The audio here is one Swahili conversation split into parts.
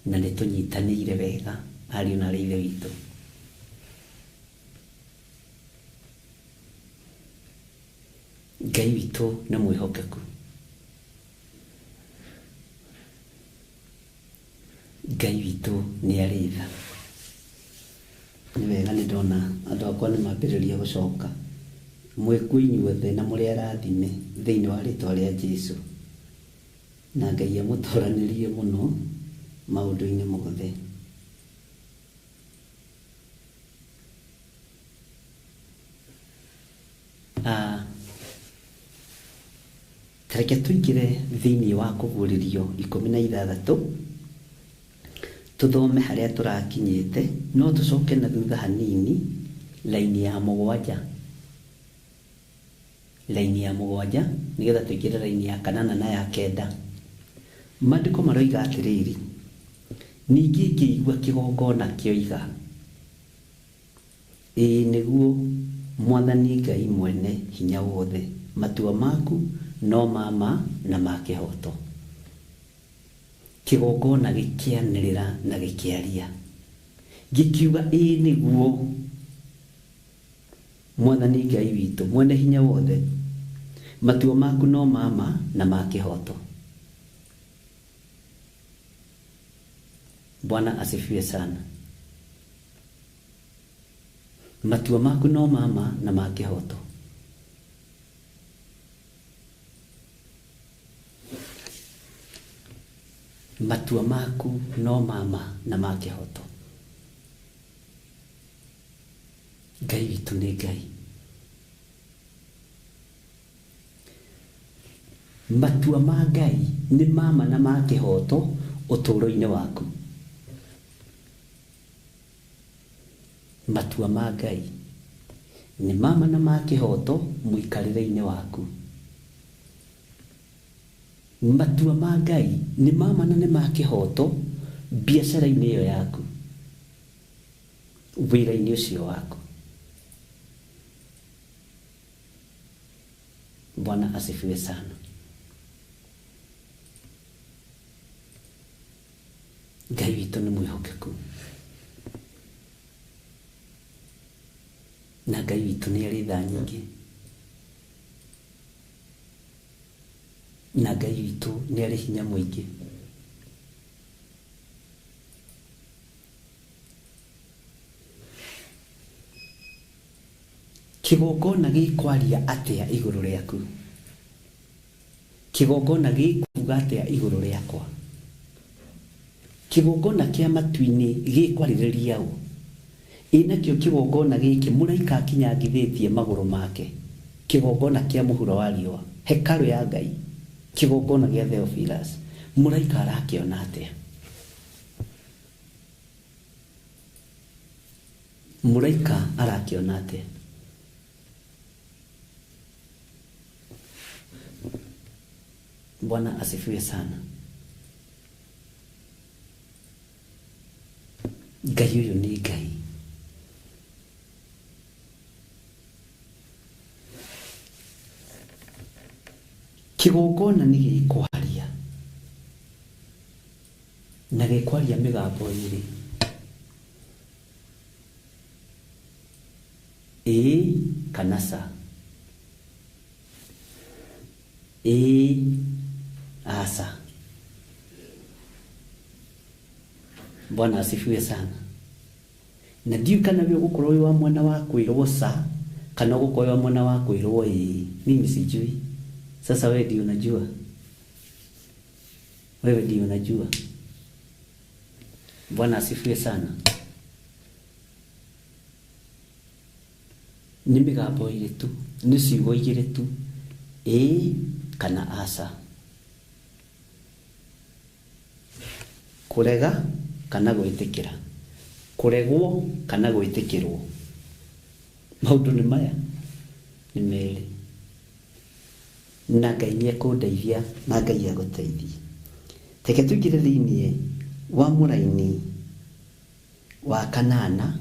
na nĩ tũnyitanĩire wega ariũ na ithe witũ. Ngai witũ nĩ mwĩhokeku. Ngai witũ nĩ arĩ tha. Nĩ wega nĩ ndona andũ akwa nĩ mambĩrĩria gũcoka. Mwĩkwo inyuothe na mũrĩ arathime thĩinĩ wa rĩĩtwa rĩa Jesũ. Na Ngai amũtoranĩrie mũno maũndũ-inĩ mothe. Tareke tũingĩre thĩinĩ wa kũguũrĩrio 16 tũthome harĩa tũrakinyĩte, no tũcoke na thutha hanini laini ya 7. Laini ya 7 nĩgetha tũingĩre laini ya 8 na ya 9. Maandĩko maroiga atĩrĩrĩ, ningĩ ngĩigua kĩgongona kĩoiga, ĩĩ nĩguo Mwathani Ngai mwene hinya wothe, matua maku no mama na ma kĩhoto. Kĩgongona gĩkĩanĩrĩra na gĩkĩaria, gĩkiuga ĩĩ nĩguo Mwathani Ngai witũ mwene hinya wothe, matua maku no mama na ma kĩhoto. Bwana asifiwe sana. Matua maku no mama na ma kĩhoto. Matua maku no mama na ma kĩhoto. Ngai witũ nĩ Ngai. Matua ma Ngai nĩ mama na ma kĩhoto ũtũũro-inĩ waku. Matua ma Ngai nĩ mama na ma kĩhoto mũikarĩre-inĩ waku. Matua ma Ngai nĩ mama na nĩ ma kĩhoto biacara-inĩ ĩyo yaku, wĩra-inĩ ũcio waku. Bwana asifiwe sana. Ngai witũ nĩ mwĩhokeku. Na Ngai witũ nĩ arĩ tha nyingĩ. Na Ngai witũ nĩ arĩ hinya mũingĩ. Kĩgongona gĩkwaria atĩa igũrũ rĩaku? Kĩgongona gĩkuuga atĩa igũrũ rĩakwa? Kĩgongona kĩa matu-inĩ gĩkwarĩrĩria ũ? Inakĩo kĩgongona gĩkĩ mũraika akinyangithĩtie magũrũ make. Kĩgongona kĩa mũhuro wa riũa, hekarũ ya Ngai, kĩgongona gĩa Theophilus, mũraika arakĩona atĩa? Mũraika arakĩona atĩa? Bwana asifiwe sana. Ngai ũyũ nĩ Ngai. Kĩgongona nĩ gĩkwaria, na gĩkwaria mĩgambo ĩrĩ, ĩĩ kana ca, ĩĩ aca. Bwana asifiwe sana. Na ndiyo kana wewe ũgũkorwo wĩ wa mwana wa kwĩrwo ca kana ũgũkorwo wa mwana wa kwĩrwo ĩĩ. Mimi sijui. Sasa wewe ndio unajua. Wewe ndio unajua. Bwana asifiwe sana. Nĩ mĩgambo ĩrĩ tu, nĩ ciugo igĩrĩ tu, ĩĩ kana aca. Kũrega kana gwĩtĩkĩra, kũregwo kana gwĩtĩkĩrwo. Maũndũ nĩ maya, nĩ merĩ. Na Ngai nĩ ekũndeithia na Ngai agũteithie. Reke tũingĩre thĩinĩ wa mũraini wa 8,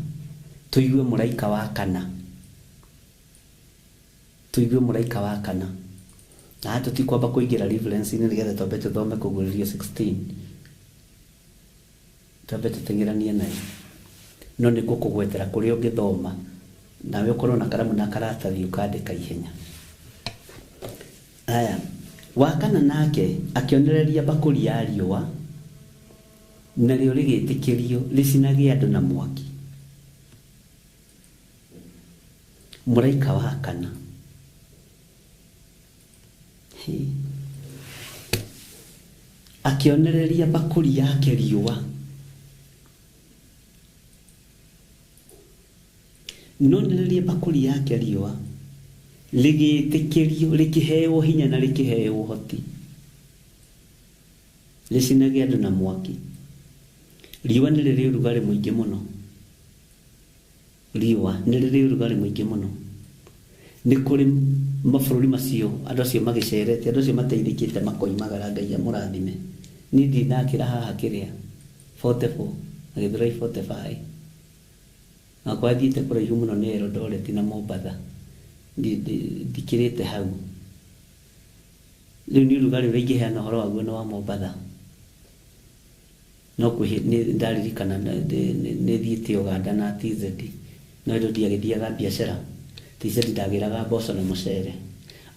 tũigue mũraika wa 4. Tũigue mũraika wa 4. Na tũtikwamba kũingĩra reference-inĩ nĩgetha twambe tũthome kũguũrĩrio 16. Twambe tuteng'eranie nayo no nĩ kũgwetera kũrĩa ũngĩthoma nawe ũkorwo na karamu na karatathi ũkandĩka ihenya. Aya, wakana nake akĩonereria bakũri ya riũa narĩo rĩgĩtĩkĩrio rĩcinage andũ na mwaki. Mũraika wa kana akĩonereria bakũri yake riũa, nonereria bakũri yake riũa rĩgĩtĩkĩrio, rĩkĩheo hinya na rĩkĩheo ũhoti rĩcinage andũ na mwaki. Riũa nĩ rĩrĩ ũrugarĩ mũingĩ mũno, riũa nĩ rĩrĩ ũrugarĩ mũingĩ mũno. Nĩ kũrĩ mabũrũri macio andũ acio magĩcerete, andũ acio mateithĩkĩte makoimagara, Ngai amũrathime. Niĩ ndinakĩra haha kĩrĩa 44 Gĩthũrai 45 na kwa thiĩte kũraihu mũno nĩ Eldoret na Mombatha, ndikĩrĩte hau. Rĩu nĩ ũrugarĩ ũraingĩheana ũhoro waguo nĩ wa Mombatha. No ndaririkana nĩ thiĩte Uganda na TZ, no hĩndĩ ndiagĩthiaga biacara TZ ndagĩraga mboco na mũcere.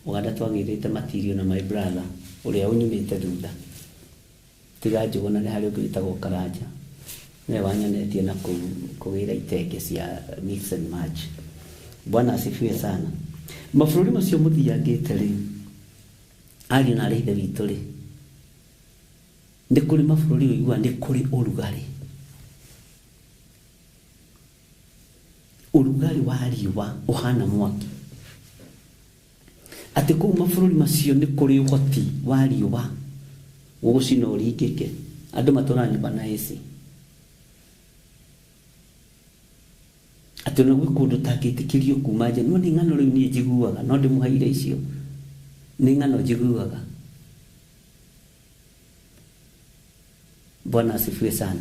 Uganda twagĩrĩte material na my brother ũrĩa ũnyumĩte thutha tiga Njũgũna nĩ harĩ ũngĩ wĩtagwo Karanja, nĩwe wanyonetie na kũgĩra itenge cia mix and match. Bwana asifiwe sana. Mabũrũri macio mũthiangĩte rĩ, ariũ na ithe witũ rĩ, nĩ kũrĩ mabũrũri ũigua nĩ kũrĩ ũrugarĩ, ũrugarĩ wa riũa ũhana mwaki. Atĩ kũu mabũrũri macio nĩ kũrĩ ũhoti wa riũa gũgũcina ũringĩke, andũ matũũraga nyũmba na AC. Atĩ no gwĩ kũndũ tangĩtĩkĩrio kuma nja. No nĩ ng'ano rĩu niĩ njiguaga, no ndĩmũheire icio, nĩ ng'ano njiguaga. Bwana asifiwe sana.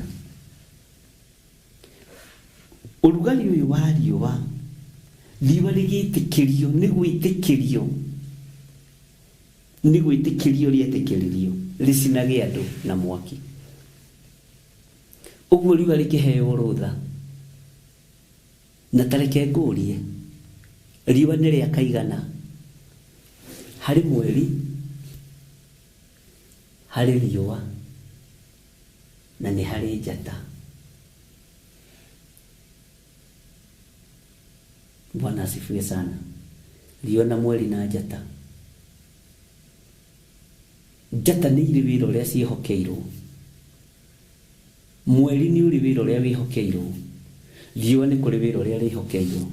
Ũrugarĩ ũyũ wa riũa, riũa rĩgĩtĩkĩrio, nĩ gwĩtĩkĩrio rĩetĩkĩririo rĩcinage andũ na mwaki. Ũguo riũa rĩkĩheo rũtha, na tareke ngũrie, riũa nĩ rĩa kaigana harĩ mweri, harĩ riũa na nĩ harĩ njata. Bwana asifiwe sana. Riũa na mweri na njata. Njata nĩ irĩ wĩra ũrĩa ciĩhokeirwo, mweri nĩ ũrĩ wĩra ũrĩa wĩhokeirwo, riũa nĩ kũrĩ wĩra ũrĩa rĩhokeirwo.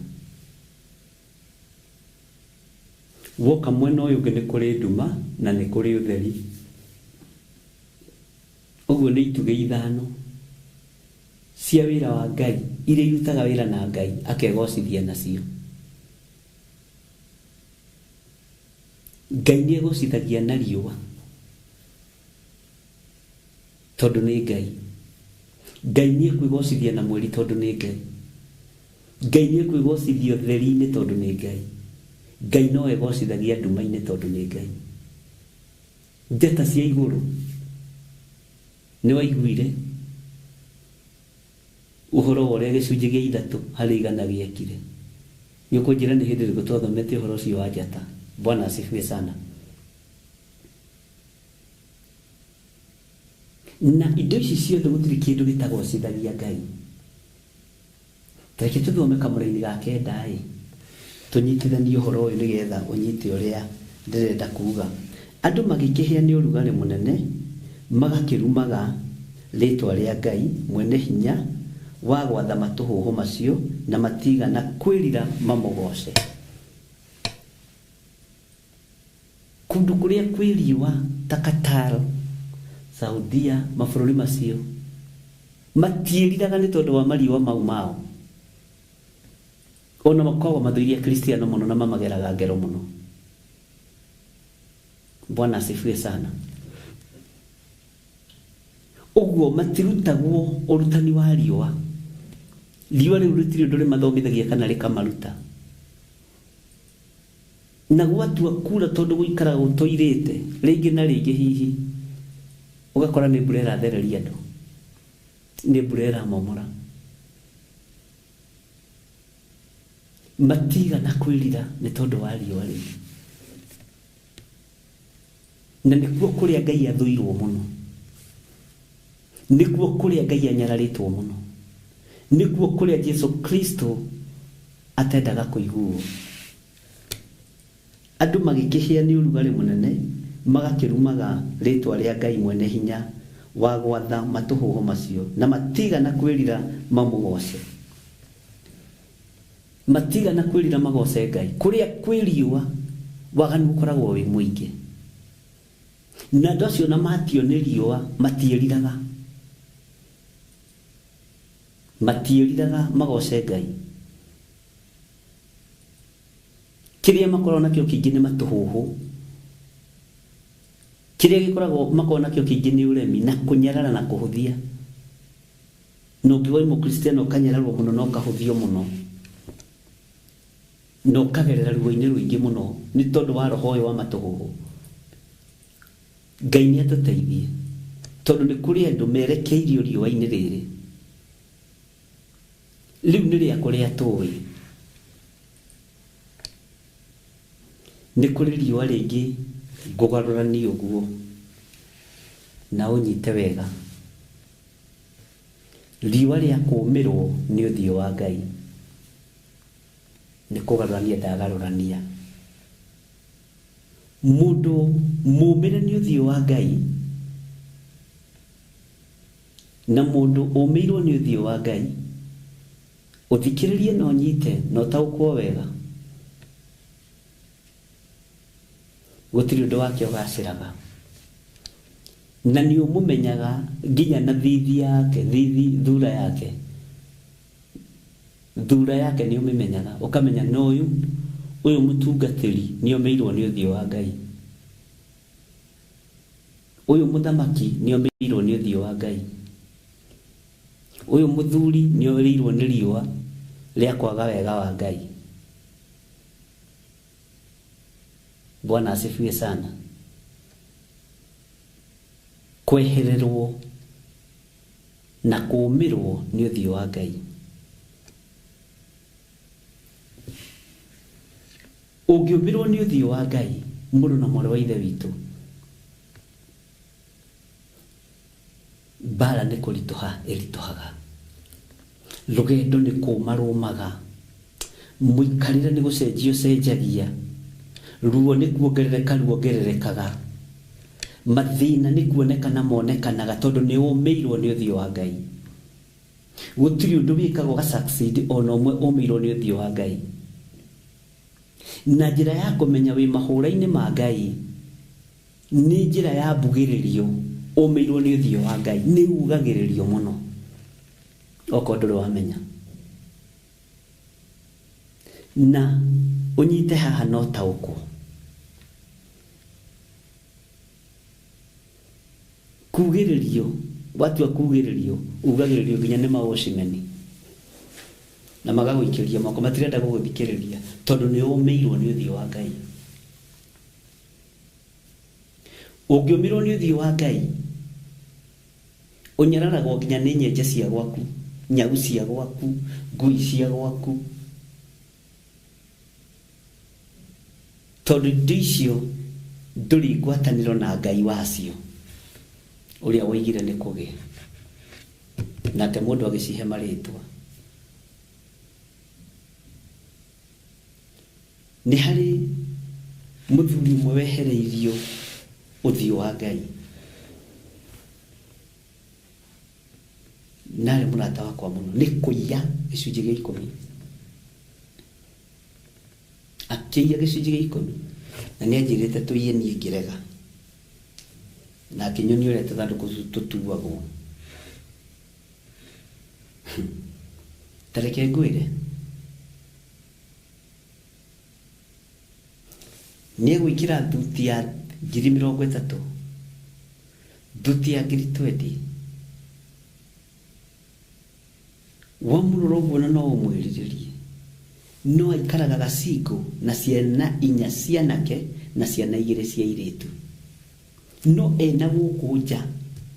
Woka mwena ũyũ ũngĩ nĩ kũrĩ nduma na nĩ kũrĩ ũtheri. Ũguo nĩ itugĩ ithano cia wĩra wa Ngai iria irutaga wĩra na Ngai akegocithia nacio. Ngai nĩ egocithagia na riũa tondũ nĩ Ngai. Ngai nĩ ekwĩgocithia na mweri tondũ nĩ Ngai. Ngai nĩ ekwĩgocithia ũtheri-inĩ tondũ nĩ Ngai. Ngai no egocithagia nduma-inĩ tondũ nĩ Ngai. Njata cia igũrũ nĩ waiguire ũhoro wa ũrĩa gĩcunjĩ gĩa 3 harĩ 100 gĩekire. Nĩ ũkũnjĩra nĩ hĩndĩ ĩrĩkũ twathomete ũhoro ũcio wa njata. Bwana asifiwe sana. Na indo ici ciothe gũtirĩ kĩndũ gĩtagocithagia Ngai. Tareke tũthome kamũra-inĩ ga 9 tũnyitithanie ũhoro ũyũ nĩgetha ũnyite ũrĩa ndĩrenda kuuga. Andũ magĩkĩhĩa nĩ ũrugarĩ mũnene, magakĩrumaga rĩtwa rĩa Ngai mwene hinya wa gwatha matũhũhũ macio, na matigana kwĩrira mamũgoce. Kũndũ kũrĩa kwĩ riũa ta Qatar, Saudia, mabũrũri macio matiĩriraga nĩ tondũ wa mariũa mau mao. Ona makoragwo mathũirie Kristiano mũno na mamageraga ngero mũno. Bwana asifiwe sana. Ũguo matirutagwo ũrutani wa riũa. Riũa rĩu rĩtirĩ ũndũ rĩmathomithagia kana rĩkamaruta. Na gwatua kura tondũ gũikara gũtoirĩte rĩngĩ na rĩngĩ hihi ũgakora nĩ mbura ĩrathereria andũ. nĩ mbura ĩramomora. Matigana kwĩrira nĩ tondũ wa riũa rĩu, na nĩkuo kũrĩa Ngai athũirwo mũno, nĩkuo kũrĩa Ngai anyararĩtwo mũno, nĩkuo kũrĩa Jesu Kristo atendaga kũiguo. Andũ magĩkĩhĩa nĩ ũrugarĩ mũnene, magakĩrumaga rĩtwa rĩa Ngai mwene hinya wa gwatha matũhũhũ macio, na matigana kwĩrira mamũgoce, matigana kwĩrira magoce Ngai. Kũrĩa kwĩ riũa waganu ũkoragwo wĩ mũingĩ, na andũ acio na matio nĩ riũa matiĩriraga, matiĩriraga magoce Ngai. Kĩrĩa makoragwo nakĩo kĩingĩ nĩ matũhũhũ, kĩrĩa gĩkoragwo makoragwo nakĩo kĩingĩ nĩ ũremi na kũnyarara na kũhũthia. Na ũngĩkorwo wĩ mũkristiano ũkanyararwo mũno na ũkahũthio mũno na ũkagerera ruo-inĩ rũingĩ mũno nĩ tondũ wa roho ũyũ wa matũhũhũ, Ngai nĩ atũteithie, tondũ nĩ kũrĩ andũ merekeirio riũa-inĩ rĩrĩ. Rĩu nĩ rĩa kũrĩa tũĩ, nĩ kũrĩ riũa rĩngĩ ngũgarũrani ũguo na ũnyite wega. Riũa rĩa kũũmĩrwo nĩ ũthiũ wa Ngai, nĩ kũgarũrania ndagarũrania. Mũndũ mũũmĩre nĩ ũthiũ wa Ngai, na mũndũ ũũmĩirwo nĩ ũthiũ wa Ngai, ũthikĩrĩrie na ũnyite na ũtaũkwo wega, gũtirĩ ũndũ wake ũgacĩraga, na nĩ ũmũmenyaga nginya na thithi yake, thura yake, thura yake nĩ ũmĩmenyaga, ũkamenya na ũyũ mũtungatĩri nĩ ũmĩirwo nĩ ũthiũ wa Ngai, ũyũ mũthamaki nĩ ũmĩirwo nĩ ũthiũ wa Ngai, ũyũ mũthuri nĩ ũrĩirwo nĩ riũa rĩa kwaga wega wa Ngai. Bwana asifiwe sana. Kwehererwo na kũũmĩrwo nĩ ũthiũ wa Ngai. Ũngĩũmĩrwo nĩ ũthiũ wa Ngai, mũndũ na mwarĩ wa ithe witũ, mbara nĩ kũritũha ĩritũhaga, rũgendo nĩ kũũma rũmaga, mũikarĩre nĩ gũcenjio cenjagia, ruo nĩ kuongerereka ruongererekaga, mathĩna nĩ kuonekana monekanaga, tondũ nĩ ũmĩirwo nĩ ũthiũ wa Ngai. Gũtirĩ ũndũ wĩkagwo ga-succeed ona ũmwe ũmĩirwo nĩ ũthiũ wa Ngai. Na njĩra ya kũmenya wĩ mahũra-inĩ ma Ngai nĩ njĩra ya mbugĩrĩrio. Ũmĩirwo nĩ ũthiũ wa Ngai nĩ ugagĩrĩrio mũno, okorwo ndũrĩ wamenya. Na ũnyite haha no taũkwo, kugĩrĩrio, watua kugĩrĩrio, ugagĩrĩrio nginya nĩ maũcimeni na magagũikĩria moko, matirenda gũgũthikĩrĩria tondũ nĩ ũmĩirwo nĩ ũthiũ wa Ngai. Ũngĩũmĩrwo nĩ ũthiũ wa Ngai, ũnyararagwo nginya nĩ nyenje cia gwaku, nyau cia gwaku, ngui cia gwaku, tondũ indo icio ndũrĩ ngwatanĩro na Ngai wacio ũrĩa woigire nĩ kũgĩa, nake mũndũ agĩcihe marĩtwa. Nĩ harĩ mũthuri ũmwe wehereirio ũthiũ wa Ngai, narĩ mũrata wakwa mũno, nĩ kũiya gĩcunjĩ gĩa 10, akĩiya gĩcunjĩ gĩa 10, na nĩ anjĩrĩte tũiye niĩ ngĩrega, na akĩnyonia ũrĩa tũthandũkũ tũtuagwo. Tareke ngwĩre, nĩ egwĩkĩra thuti ya 30,000, thuti ya 20,000, wamũrora ũguo na no ũmwĩrirĩrie, no aikaraga gacingo na ciana 4 cianake na ciana 2 cia airĩtu, no ena gũkũ nja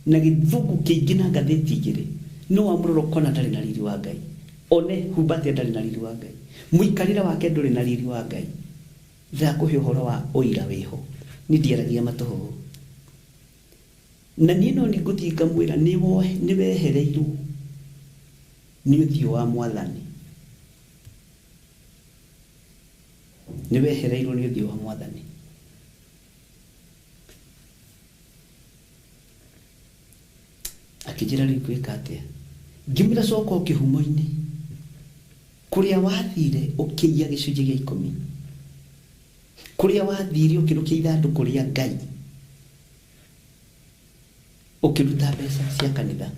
na gĩthũngũ kĩingĩ na ngathĩti 2, no amuroro kona ndari na riri wa Ngai one humbate ndari na riri wa Ngai muikarira wake nduri na riri wa Ngai tha kuhe uhoro wa oira wiho ni ndiaragia matoho na nino ni gutinga mwira ni wehereiru ni uthio wa Mwathani ni wehereiru ni uthio wa Mwathani akijira rikwika atia ngimira soko kihumo-ini kuria wathire ukiia gicunji gia 10 kuria wathire ukirukia ithandu kuria Ngai ukiruta mbeca cia kanitha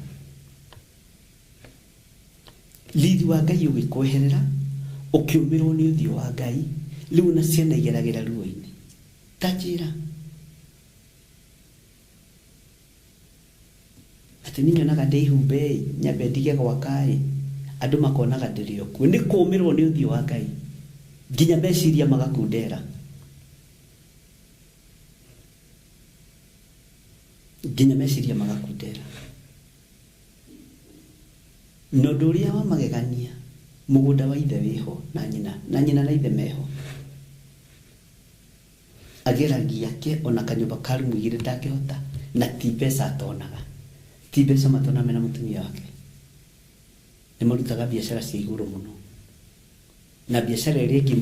riri wa Ngai ugikweherera ukiumirwo ni uthio wa Ngai riu na ciana igeragira ruo-ini tajira ati ninyonaga ndihumbe nyambe ndige gwaka andu makonaga ndirio ku ni kuumirwo ni uthio wa Ngai nginya meciria magakundera nginya meciria magakundera no nduria wa magegania mugunda wa ithe wiho na nyina na ithe meho ageragia ke ona kanyumba karu mwigire ndakihota na ti pesa atonaga ti pesa matona mena mutumia wake ni marutaga biashara cia iguru muno na biashara iria ingi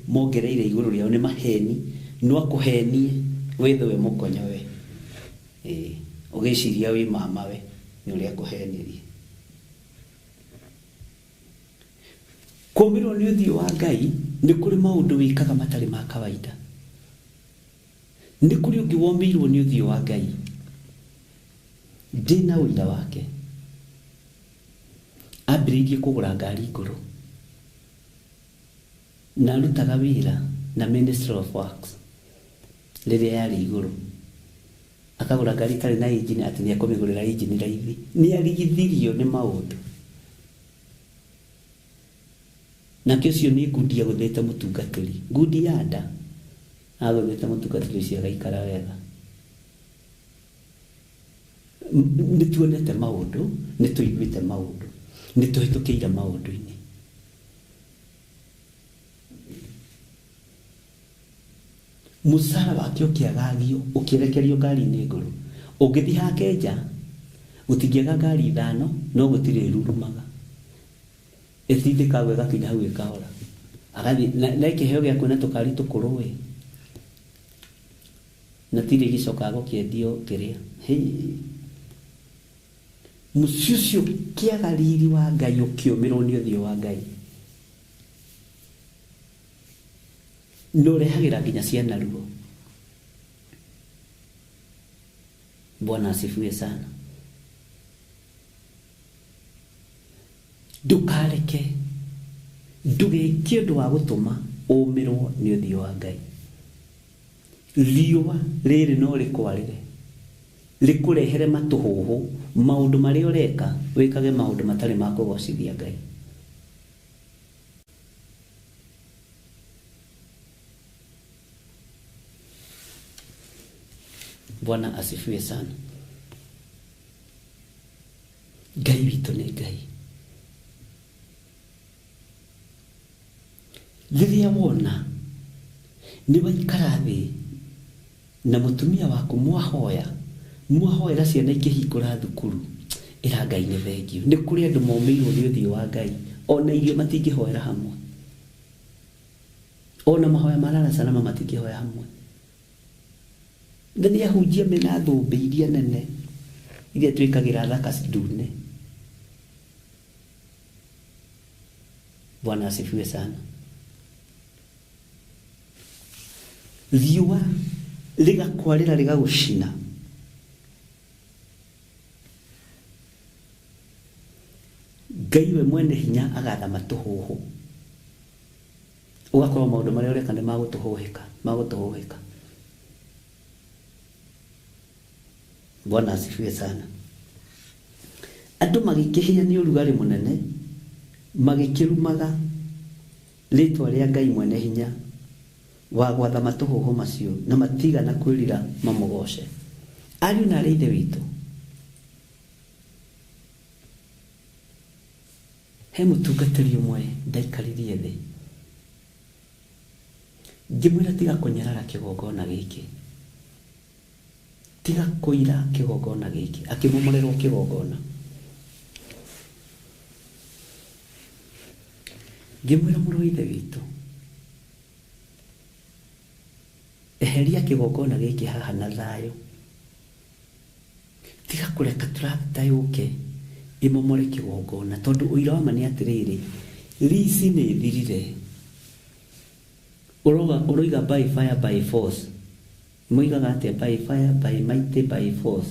mongereire iguru riao ni maheni no akuhenie withe mukonyo we ugiciria wi mama we ni uria kuhenirie kumirwo ni uthio wa Ngai ni kuri maundu wikaga matari ma kawaida ni kuri ungi wombeirwo ni uthio wa Ngai ndina uira wake ambiririe kugura ngari iguru na rutaga wira na Ministry of Works riria yari iguru akagura ngari tari na engine ati ni akomigurira engine raithi ni arigithirio ni maundu na kesio ni ngudia gutheta mutungatiri ngudi ya nda agutheta mutungatiri cia gaikara wega ni tuonete maundu ni tuiguite maundu ni tuhitukiira maundu-ini musara wake ukiagagio ukirekerio ngari-ini nguru ungithi hakenja gutingiaga ngari 5 no gutire rurumaga ethindika wega kinya hau ikahora agathi na ikiheo gya kwena tukari tukuruwe na tire gicoka gukiendio kiria musiucio kiaga riri wa Ngai ukiumirwo ni uthio wa Ngai no rehagira nginya ciana ruo Bwana asifiwe sana ndukareke ndugekie ndu wa gutuma umirwo ni uthio wa Ngai riua riri no rikwarire rikurehere matuhuhu maundu maria ureka wikage maundu matari ma kugocithia Ngai Bwana asifiwe sana Ngai witu ni Ngai riria wona ni waikara thi na mutumia waku mwahoera ciana ikihingura thukuru ira Ngai ni thengio ni kuri andu momeirwo ni uthio wa Ngai ona irio matingihoera hamwe ona mahoya marara salama matingihoya hamwe ndani ya hujia mena thumbi iria nene iria twikagira thaka ndune Bwana asifiwe sana riua rigakwarira rigagucina Ngai we mwene hinya agatha matuhuhu ugakorwo maundu maria ureka ni magutuhuhika Bwana asifiwe sana andu magikihia ni urugari munene magikirumaga ritwa ria Ngai mwene hinya wa gwatha matuhuhu macio na matigana kwirira mamugoshe ariu na ithe witu he mutungatĩri ũmwe ndaikaririe thĩ ngĩmwĩra tiga kũnyarara kĩgongona gĩkĩ, tiga kũira kĩgongona gĩkĩ, akĩmomorerwo kĩgongona. Ngĩmwĩra mũrũ wa ithe witũ, eheria kĩgongona gĩkĩ haha na thayũ, tiga kũreka tũragita yũke ĩmomore kĩgongona, tondũ ũira wa ma nĩ atĩrĩrĩ, rici nĩ thirire. Ũroiga by fire by force, moigaga atĩa? By fire by mighty by force.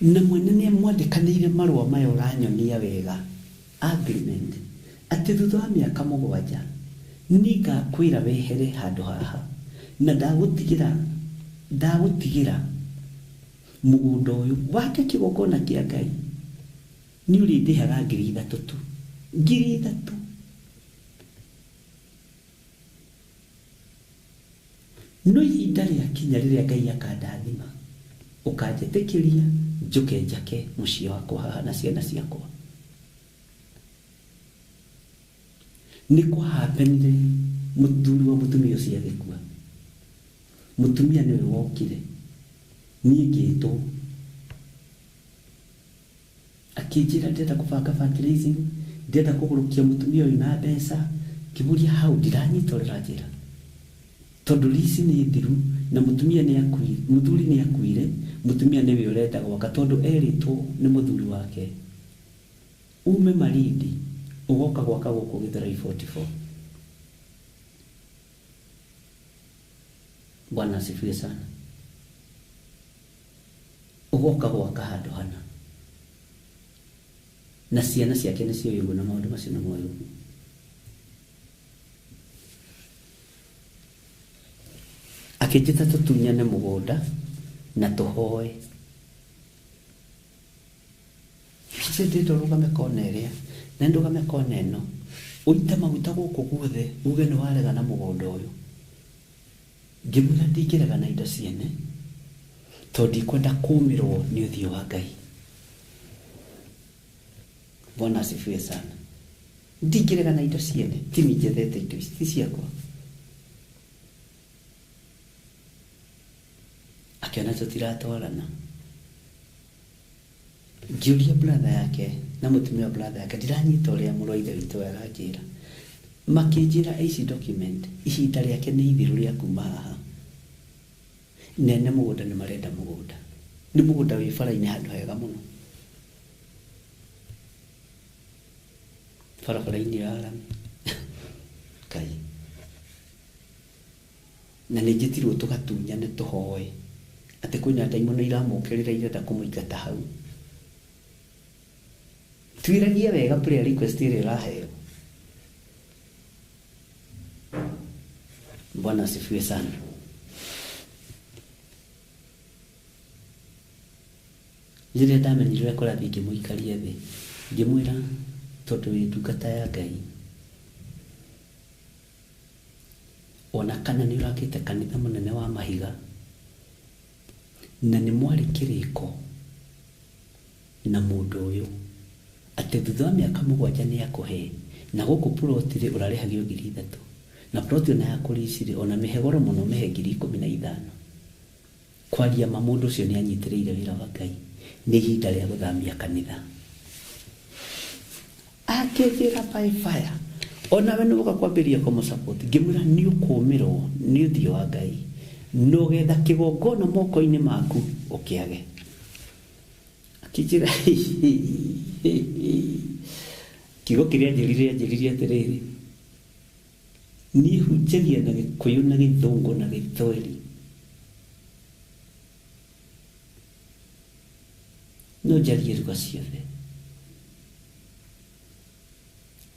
Na mwene nĩ mwandĩkanĩire marũa maya ũranyonia wega, agreement, atĩ thutha wa mĩaka 7 nĩngakwĩra wehere handũ haha, na ndagũtigĩra mũgũnda ũyũ wake kĩgongona kĩa Ngai, nĩ ũrĩndĩhaga 3,000 tu, 3,000. No ihinda rĩakinya rĩrĩa Ngai akandathima, ũkanjĩtĩkĩria njũke njake mũciĩ wakwa haha na ciana ciakwa. Nĩ kwahapenire mũthuri wa mũtumia ũcio agĩkua. Mũtumia nĩwe wokire, niĩ ngĩtwo, akĩnjĩra ndĩrenda kũbanga fundraising, ndĩrenda kũgũrũkia mũtumia ũyũ na mbeca. Ngĩmũria hau, ndiranyitorera njĩra, tondũ rici nĩ thiru na mũtumia nĩ akuire, mũthuri nĩ akuire, mũtumia nĩwe ũrenda gwaka, tondũ erĩtwo nĩ mũthuri wake ume Malindi ugoka gwaka gũkũ Gĩthũrai 44. Bwana asifiwe sana. Ugoka gwaka handũ hana, na ciana ciake nĩ cioĩ ũguo na maũndũ macio nĩ moĩ ũguo. Akĩnjĩta tũtunyane mũgũnda na tũhoe. Kĩndĩ ndũrũgame kona ĩrĩa na ndũgame kona ĩno, ũite maguta gũkũ guothe uge nĩ warega na mũgũnda ũyũ. Ngĩmwĩra ndingĩrega na indo ciene, tondũ ndikwenda kũũmĩrwo nĩ ũthiũ wa Ngai. Bwana asifiwe sana. Ndingĩrega na indo ciene, timi njethete indo ici ti ciakwa. Akiona tũtiratwarana, ngĩũria brother yake na mũtumia wa brother yake, ndiranyita ũrĩa mũrũ wa ithe witũ aranjĩra. Makĩnjĩra ici document, ihinda rĩake nĩ ithiru rĩa kuma haha. Nene mũgũnda nĩ marenda mũgũnda, nĩ mũgũnda wĩ bara-inĩ handũ hega mũno, barabara-inĩ ya rami Ngai. Na nĩ njĩtirwo tũgatunyane tũhoe atĩ kwĩna ndaimono iramũkĩrĩra irenda kũmũingata hau. Tuiragie wega prayer request ĩrĩa ĩraheo. Bwana asifiwe sana. Rĩrĩa ndamenyire ũrĩa kũrathiĩ ngĩmũikaria thĩ, ngĩmwĩra tondũ wĩ ndungata ya Ngai, ona kana nĩ ũrakĩte kanitha mũnene wa mahiga na nĩ mwarĩ kĩrĩko na mũndũ ũyũ atĩ thutha wa mĩaka 7 nĩ akũhe, na gũkũ ploti ũrarĩhagio 3,000, na ploti ona ya kũricire ona mĩhe goro mũno mĩhe 15,000. Kwaria ma mũndũ ũcio nĩ anyitĩrĩire wĩra wa Ngai, nĩ ihinda rĩa gũthamia kanitha. Akĩnjĩra by fire, ona we nĩ ũka kwambĩrĩria kũmũsupport. Ngĩmwĩra nĩ ũkũũmĩrwo nĩ ũthiũ wa Ngai, no getha kĩgongona moko-inĩ maku ũkĩage. Akĩnjĩra kiugo kĩrĩa anjĩrire atĩrĩrĩ, niĩ hunjagia na Gĩkũyũ na Gĩthũngũ na Gĩthweri, no njarie lugha ciothe.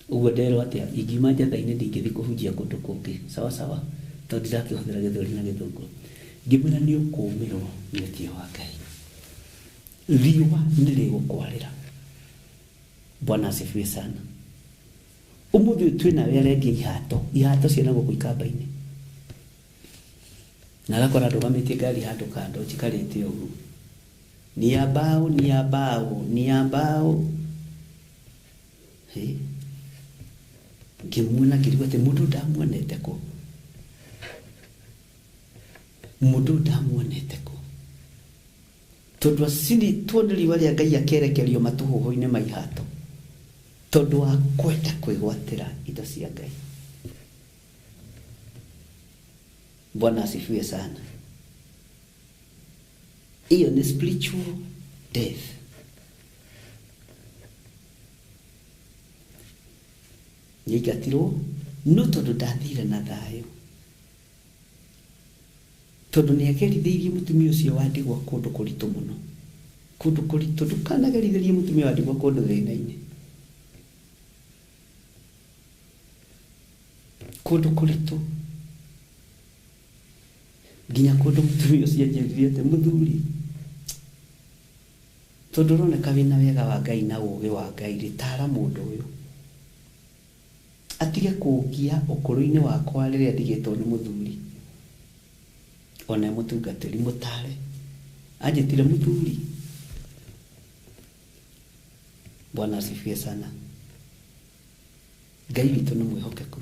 Ũguo nderwo atĩa ingiuma njatha-inĩ ndingĩthiĩ kũhunjia kũndũ kũngĩ, sawa sawa, tondũ ndirakĩhũthĩra Gĩthweri na Gĩthũngũ. Ngĩmwĩra nĩ ũkũũmĩrwo nĩ ũthiũ wa Ngai, riũa nĩ rĩgũkwarĩra. Bwana asifiwe sana. Ũmũthĩ twĩna we arendia ihato ciana gũkũ ikamba-inĩ, na agakora ndũgamĩtie ngari handũ kando njikarĩte ũguo, ni ya mbao ngĩmuona ngĩrigwo atĩ mũndũ ndamuonete kũ, mũndũ ndamuonete kũ, tondũ acini tuone riũa rĩa Ngai akerekerio matũhũhũ-inĩ ma ihato tondũ wa kwenda kwĩgwatĩra indo cia Ngai. Bwana asifiwe sana. Hiyo ni spiritual death. Nĩingatirwo no tondũ ndathire na thayũ, tondũ nĩagerithĩirie mũtumia ũcio wa ndigwa kũndũ kũritũ mũno, kũndũ kũritũ. Ndũkanagerithĩrie mũtumia wa ndigwa kũndũ thĩna-inĩ, kũndũ kũritũ, nginya kũndũ mũtumia ũcio anjĩrire atĩ mũthuri, tondũ ũroneka wĩna wega wa Ngai na ũũgĩ wa Ngai, tara mũndũ ũyũ atige kũngia ũkũrũ-inĩ wakwa rĩrĩa ndigĩtwo nĩ mũthuri, ona mũtungatĩri, mũtare. Anjĩtire mũthuri. Bwana asifiwe sana. Ngai witũ nĩ mwĩhokeku.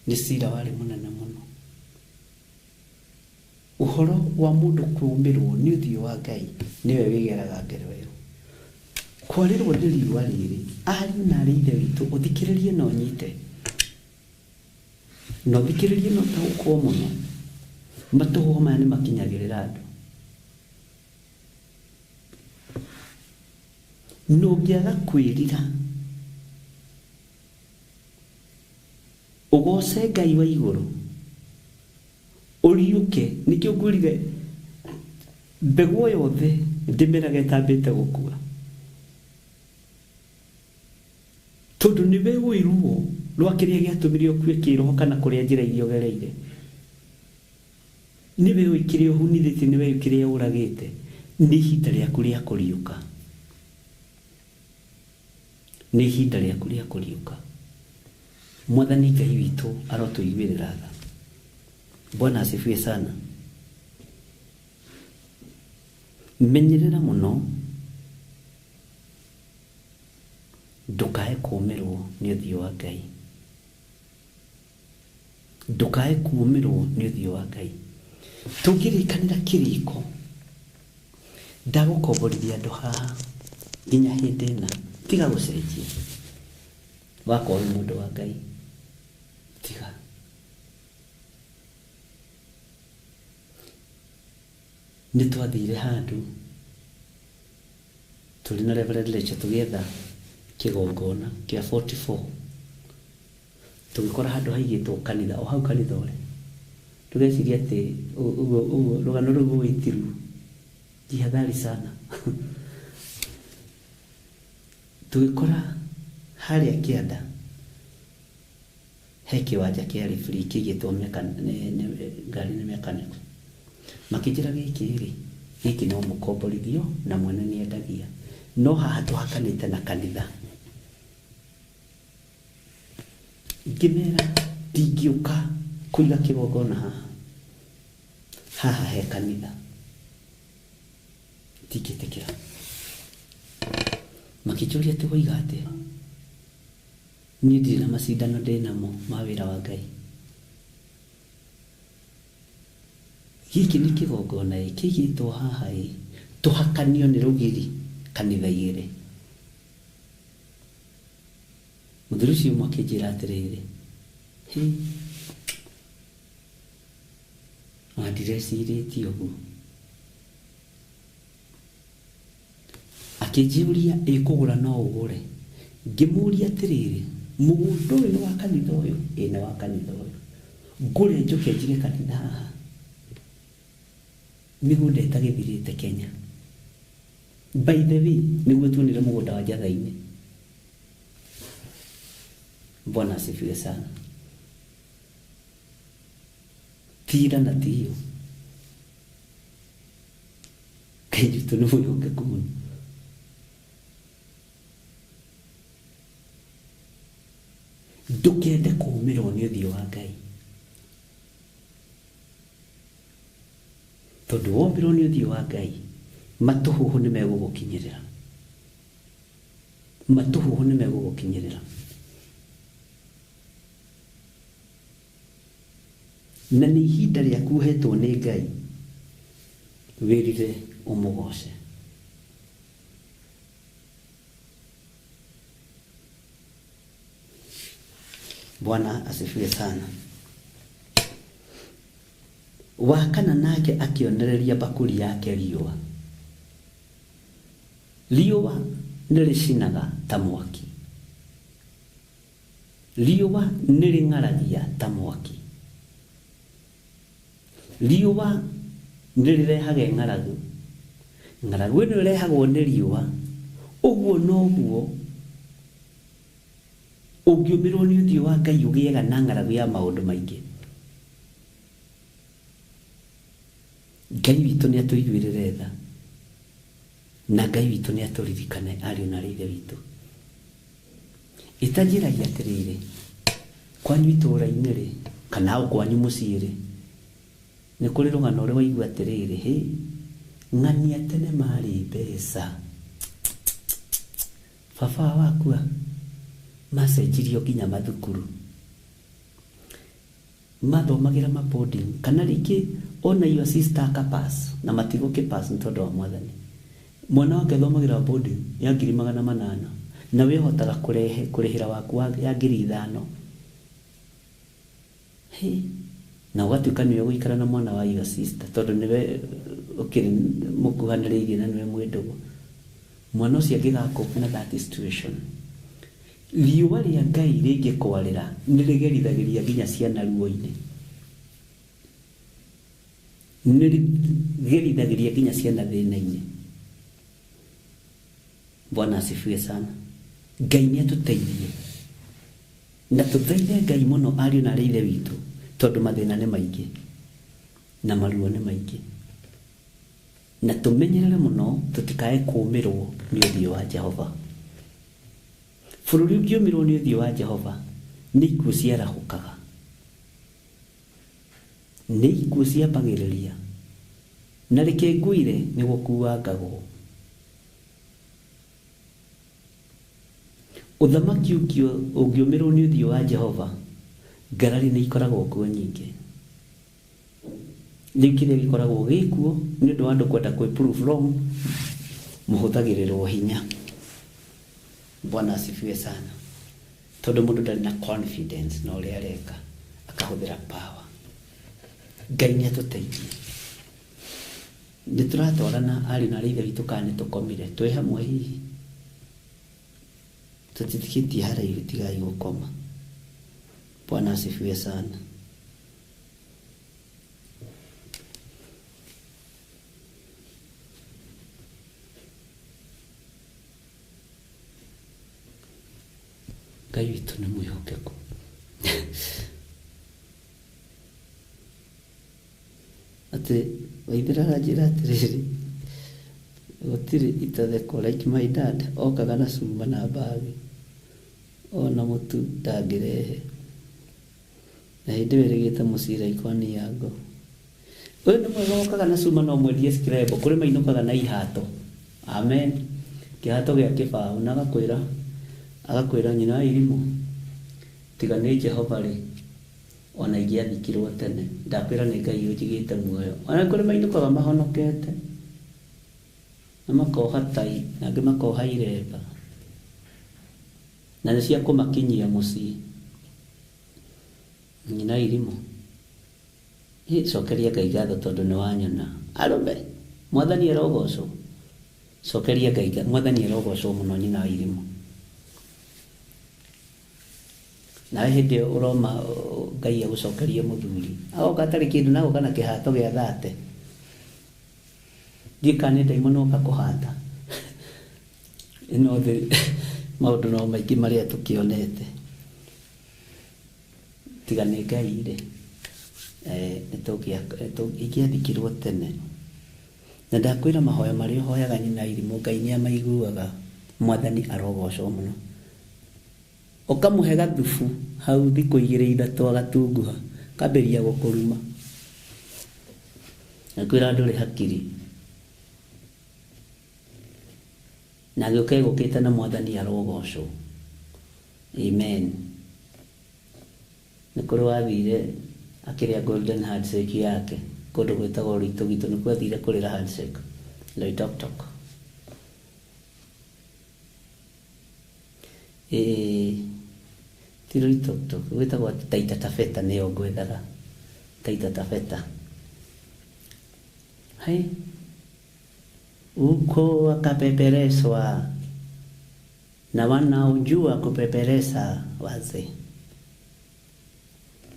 Nĩ cira warĩ mũnene mũno. Ũhoro wa mũndũ kũũmĩrwo nĩ ũthiũ wa Ngai nĩwe wĩgeraga ngero ĩyo. Kwarĩrwo nĩ riũa rĩrĩ, ariũ na aarĩ ithe witũ, ũthikĩrĩrie na ũnyite, na ũthikĩrĩrie na ũtaũkwo mũno. Matũhũhũ maya nĩ makinyagĩrĩra andũ. Nũngĩaga kwĩrira ũgoce Ngai wa igũrũ, ũriũke. Nĩkĩo ngwĩrire mbegũ yothe ndĩmeraga ĩtambĩte gũkua, tondũ nĩwe wĩirwo rwa kĩrĩa gĩatũmire ũkue kĩroho kana kũrĩa njĩra iria ũgereire. Nĩwe ũĩ kĩrĩa ũhunithĩtie, nĩwe ũĩ kĩrĩa ũragĩte. Nĩ ihinda rĩaku rĩa kũriũka, nĩ ihinda rĩaku rĩa kũriũka. Mwathani Ngai witũ arotũiguĩrĩra tha. Bwana asifiwe sana. Menyerera mũno ndũkae kũũmĩrwo nĩ ũthiũ wa Ngai, ndũkae kũũmĩrwo nĩ ũthiũ wa Ngai. Tũngĩrĩkanĩra kĩrĩko, ndagũkomborithia andũ haha nginya hĩndĩ ĩna, tiga gũcenjia. Wakorwo wĩ mũndũ wa Ngai, tiga. Nĩ twathire handũ tũrĩ na Reverend Lecha tũgĩetha kĩgongona kĩa 44, tũgĩkora handũ haigĩtwo kanitha, o hau kanitha ũrĩ, tũgeciria atĩ ũguo rũgano rũu gũgĩtirwo. Jihadhari sana. Tũgĩkora harĩa kĩanda he kĩwanja kĩa referee kĩigĩtwo ngari nĩ mechanic. Makĩnjĩra gĩkĩ no mũkomborithio na mwene nĩ endagia, no haha tũhakanĩte na kanitha. Ngĩmera ndingĩũka kũiga kĩgongona haha he kanitha, ndingĩtĩkĩra. Makĩnjũria atĩ waiga atĩa? Niĩ ndirĩ na macindano ndĩnamo ma wĩra wa Ngai. Gĩkĩ nĩ kĩgongona kĩigĩtwo haha tũhakanio nĩ rũgiri kanitha igĩrĩ. Mũthuri ũcio ũmwe akĩnjĩra atĩrĩrĩ, ona ndireciirĩtie ũguo. Akĩnjũria ĩkũgũra no ũgũre. Ngĩmũũria atĩrĩrĩ, mũgũnda ũyũ nĩ wa kanitha ũyũ? Ĩĩ nĩ wa kanitha ũyũ. Ngũre njoke njige kanitha haha? Mĩgũnda ĩtagĩthirĩte Kenya. By the way, nĩguo tuonire mũgũnda wa Njatha-inĩ. Bwana asifiwe sana. Tira na tiyo. Ngai witũ nĩ mwĩhokeku mũno. Ndũkende kũũmĩrwo nĩ ũthiũ wa Ngai, tondũ wombĩrwo nĩ ũthiũ wa Ngai, matũhũhũ nĩ megũgũkinyĩrĩra. matuhu nĩ megũgũkinyĩrĩra. Na nĩ ihinda rĩaku ũhetwo nĩ Ngai wĩrire ũmũgoce. Bwana asifiwe sana. Wakana nake akionereria bakuri yake riũa. Riũa nĩrĩcinaga ta mwaki. Riũa nĩrĩng'aragia ta mwaki. Riũa nĩrĩrehaga ng'aragu. Ng'aragu ĩno ĩrehagwo nĩ riũa. Ũguo noguo ũngĩũmĩrwo nĩ ũthiũ wa Ngai ũgĩaga na ng'aragu ya maũndũ maingĩ. Ngai witũ nĩ atũiguĩrĩre tha, na Ngai witũ nĩ atũririkane ariũ na aarĩ a Ithe witũ. Itanjĩragia atĩrĩrĩ, kwanyu itũũra-inĩ rĩ, kana o kwanyu mũciĩ rĩ, nĩ kũrĩ rũgano ũrĩa waigua atĩrĩrĩ, ng'ania tene marĩ mbeca, baba wakua macenjirio nginya mathukuru, mathomagĩra boarding, kana rĩngĩ ona your sister akapass na matigũkĩpass nĩ tondũ wa Mwathani. Mwana wake athomagĩra boarding ya 800,000 na wĩhotaga kũrĩhĩra waku ya 5,000. Na ũgatuĩka nĩwe gũikara na mwana wa your sister tondũ nĩwe ũkĩrĩ mũkuhanĩrĩirie na nĩwe mwendwa. Mwana ũcio angĩgakopa na that situation, riũa rĩa Ngai rĩngĩkwarĩra nĩrĩgerithagĩria nginya ciana ruo-inĩ. Nĩrĩgerithagĩria nginya ciana thĩna-inĩ. Bwana asifiwe sana. Ngai nĩ atũteithie. Na tũthaithe Ngai mũno ariũ na aarĩ a Ithe witũ tondũ mathĩna nĩ maingĩ na maruo nĩ maingĩ. Na tũmenyerere mũno tũtikae kũũmĩrwo nĩ ũthiũ wa Jehova. Bũrũri ũngĩũmĩrwo nĩ ũthiũ wa Jehova nĩ ikuũ ciarahũkaga. Nĩ ikuũ ciambagĩrĩria. Na reke ngwĩre nĩ gũkuangagwo. Ũthamaki ũngĩũmĩrwo nĩ ũthiũ wa Jehova, ngarari nĩ ikoragwo kuo nyingĩ. Rĩu kĩrĩa gĩkoragwo gĩkuo nĩ ũndũ wa andũ kwenda kwĩ-prove wrong, mũhũthagĩrĩrwo hinya. Bwana asifiwe sana. Tondũ mũndũ ndarĩ na confidence na ũrĩa areka, akahũthĩra power. Ngai nĩ atũteithie. Nĩ tũratwarana ariũ na aarĩ a Ithe witũ kana nĩ tũkomire twĩ hamwe hihi? Tũtitikĩtie haraihu tigai gũkoma. Bwana asifiwe sana. Ngai witũ nĩ mwĩhokeku. Atĩ Waithĩra aranjĩra atĩrĩrĩ, gũtirĩ itatheko like my dad okaga na cuma na mbagi, ona mũtu ndangĩrehe, na hĩndĩ ĩyo ĩrĩgĩte mũcira ikoni yango. Ũyũ nĩ mwega okaga na cuma no mwendie scrap, kũrĩ mainũkaga na ihato. Amen. Kĩhato gĩa kĩbaũ na agakwĩra nyina wa irimũ, tiga nĩ Jehova rĩ, ona ingĩathikirwo tene, ndakwĩra nĩ Ngai ũnjigĩte muoyo. Ona kũrĩ mainũkaga mahonokete na makoha tai, na angĩ makoha iremba, na nĩ cia kũmakinyia mũciĩ. Nyina wa irimũ, cokeria Ngai ngatho tondũ nĩ wanyona. Arũme, Mwathani arogocwo. Cokeria Ngai ngatho, Mwathani arogocwo mũno nyina wa irimũ. Nawe hĩndĩ ĩyo ũroma Ngai agũcokerie mũthuri, agoka atarĩ kĩndũ na agoka na kĩhato gĩa 30. Ndiĩ kana nĩ ndaimono oka kũhata. Ĩno thĩ maũndũ no maingĩ marĩa tũkĩonete. Tiga nĩ Ngai rĩ, ingĩathikirwo tene. Na ndakwĩra mahoya marĩa ũhoyaga nyina wa irimũ, Ngai nĩ amaiguaga. Mwathani arogocwo mũno. Ũkamũhe gathubu hau thikũ 2-3 agatunguha, kambĩrĩria gũkũruma. Nakwĩra ndũrĩ hakiri. na gĩũke gũkĩte na Mwathani arogocwo. Amen. Nĩ kũrĩ wathire akĩrĩa golden handshake yake kũndũ gwĩtagwo Loitoktok, nĩkuo athire kũrĩra handshake Loitoktok. Ti Loitoktok, gwĩtagwo Taita Taveta nĩyo ngwethaga. Taita Taveta. Hai, uko akapepereshwa na wanaojua kupeperesha wazee.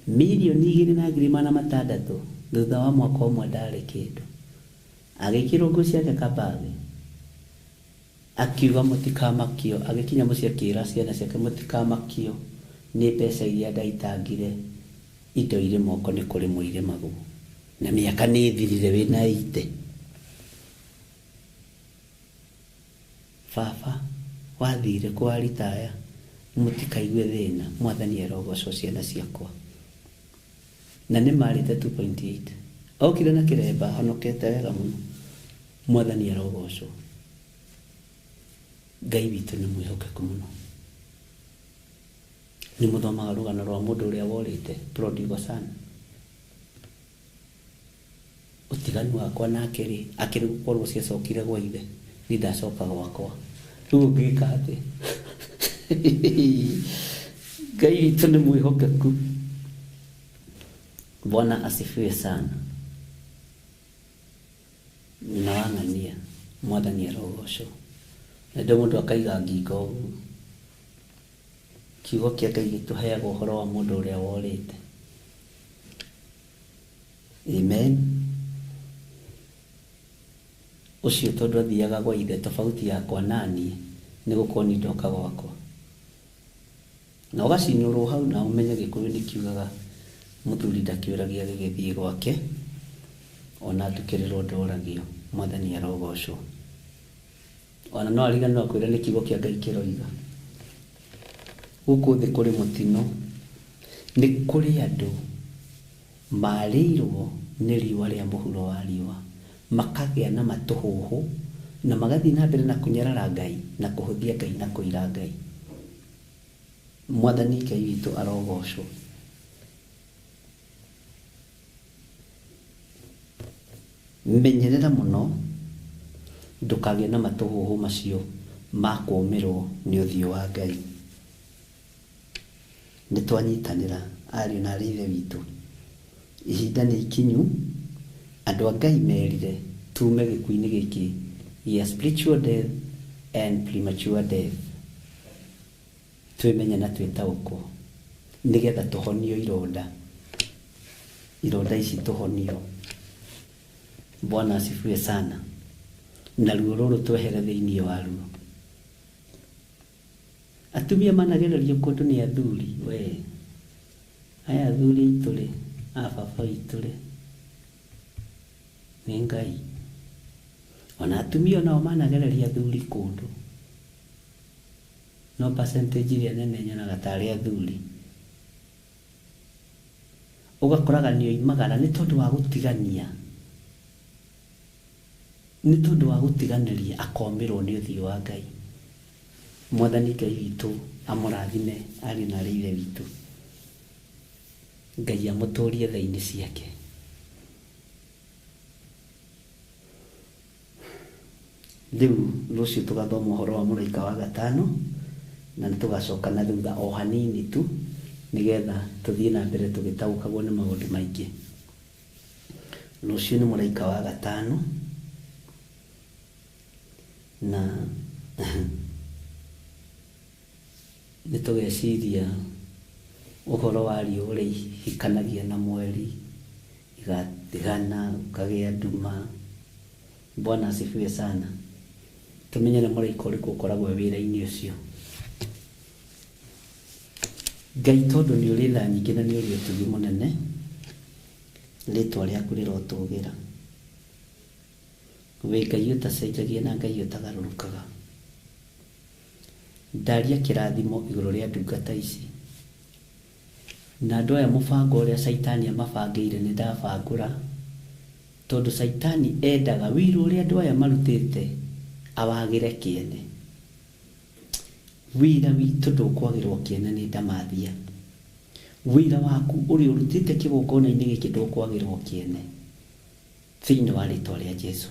Milioni 2,600 thutha wa mwaka ũmwe ndarĩ kĩndũ. Agĩkĩrwo nguo ciake kabage, akiuga mũtikamakio, agĩkinya mũciĩ akĩra ciana ciake mũtikamakio nĩ mbeca iria ndaitangire, indo irĩ moko nĩ kũrĩ mũire magũ, na mĩaka nĩ ĩthirire wĩna ite. Baba wathire kwa ritaya, mũtikaigue thĩna, Mwathani arogocwo ciana ciakwa. Na nĩ marĩte 2.8. Okire na kĩremba, honokete wega mũno, Mwathani arogocwo. Ngai witũ nĩ mwĩhokeku mũno. Nĩ mũthomaga rũgano rwa mũndũ ũrĩa worĩte, prodigal son. Ũtiganu wakwa nake rĩ, akĩrĩ gũkorwo ciacokire gwa ithe, ni ndacoka gwakwa. Rĩu ngĩka atĩ. Ngai witũ nĩ mwĩhokeku. Bwana asifiwe sana. Na wang'ania, Mwathani arogocwo. Na ndĩ mũndũ akaiga ngingo ũguo. Kiugo kĩa Ngai gĩtũheaga ũhoro wa mũndũ ũrĩa worĩte. Amen. Ũcio tondũ athiaga gwa ithe, tofauti yakwa naniĩ nĩ gũkorwo nĩ ndoka gwakwa. Na ũgacinũrwo hau na ũmenye Gĩkũyũ nĩ kiugaga mũthuri ndakĩũragia gĩgĩthiĩ gwake, ona atukĩrĩrwo ndoragio. Mwathani arogocwo. Ona no ariganĩrwo kwĩra nĩ kiugo kĩa Ngai kĩroiga. Gũkũ thĩ kũrĩ mũtino, nĩ kũrĩ andũ marĩirwo nĩ riũa rĩa mũhuro wa riũa, makagĩa na matũhũhũ, na magathiĩ na mbere na kũnyarara Ngai, na kũhũthia Ngai, na kũira Ngai. Mwathani Ngai witũ arogocwo. Menyerera mũno ndũkagĩe na matũhũhũ macio ma kũũmĩrwo nĩ ũthiũ wa Ngai. Nĩ twanyitanĩra ariũ na aarĩ a Ithe witũ. Ihinda nĩ ikinyu, andũ a Ngai merire tume gĩkuũ-inĩ gĩkĩ gĩa spiritual death and premature death. Twĩmenye na twĩtaũkwo nĩgetha tũhonio ironda ici tũhonio. Bwana asifiwe sana. Na ruo rũrũ twehere thĩinĩ waruo. Atumia managererio kũndũ nĩ athuri, we. Aya athuri aitũ rĩ, baba aitũ rĩ, nĩ Ngai. Ona atumia nao managereria athuri kũndũ, no percentage ĩrĩa nene nyonaga tarĩ athuri. Ũgakoraga nĩ oimagara nĩ tondũ wa gũtigania, nĩ tondũ wa gũtiganĩria akomĩrwo nĩ ũthiũ wa Ngai. Mwathani Ngai witũ amũrathime arĩ na arĩ Ithe witũ. Ngai amũtũrie tha-inĩ ciake. Rĩu rũciũ tũgathoma ũhoro wa mũraika wa gatano, na nĩ tũgacoka na thutha o hanini tu, nĩgetha tũthiĩ na mbere tũgĩtaũkagwo nĩ maũndũ maingĩ. Rũciũ nĩ mũraika wa gatano, na nĩ tũgeciria ũhoro wa riũa ũrĩa ihikanagia na mweri, igatigana, ũkagĩa nduma. Bwana asifiwe sana. Tũmenye nĩ mũraika ũrĩkũ ũkoragwo wĩra-inĩ ũcio. Ngai tondũ nĩ ũrĩ tha nyingĩ na nĩ ũrĩ ũtugi mũnene, rĩtwa rĩaku rĩrotũgĩra. Wĩ Ngai ũtacenjagia na Ngai ũtagarũrũkaga. Ndaria kĩrathimo igũrũ rĩa ndungata ici. Na andũ aya mũbango ũrĩa Saitani amabangĩire nĩ ndabangũra, tondũ Saitani endaga wĩra ũrĩa andũ aya marutĩte awagĩre kĩene. wira witũ ndũkwagĩrwo kĩene nĩ ndamathia. Wira waku ũrĩa ũrutĩte kĩgongona-inĩ gĩkĩ ndũkwagĩrwo kĩene thĩinĩ wa rĩĩtwa rĩa Jesũ.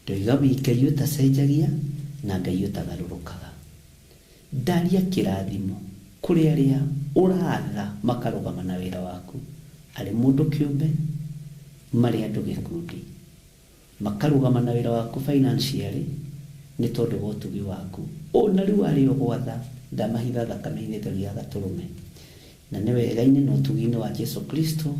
Ndoiga wĩ Ngai ũtacenjagia na Ngai ũtagarũrũkaga. Ndaria kĩrathimo kũrĩ arĩa ũratha makarũgama na wĩra waku, arĩ mũndũ kĩũmbe, marĩ andũ gĩkundi, makarũgama na wĩra waku financially nĩ tondũ wa ũtugi waku. Na rĩu arĩ o gwatha ndamahitha thakame-inĩ ya Gatũrũme, na nĩ wega-inĩ na ũtugi-inĩ wa Jesũ Kristo.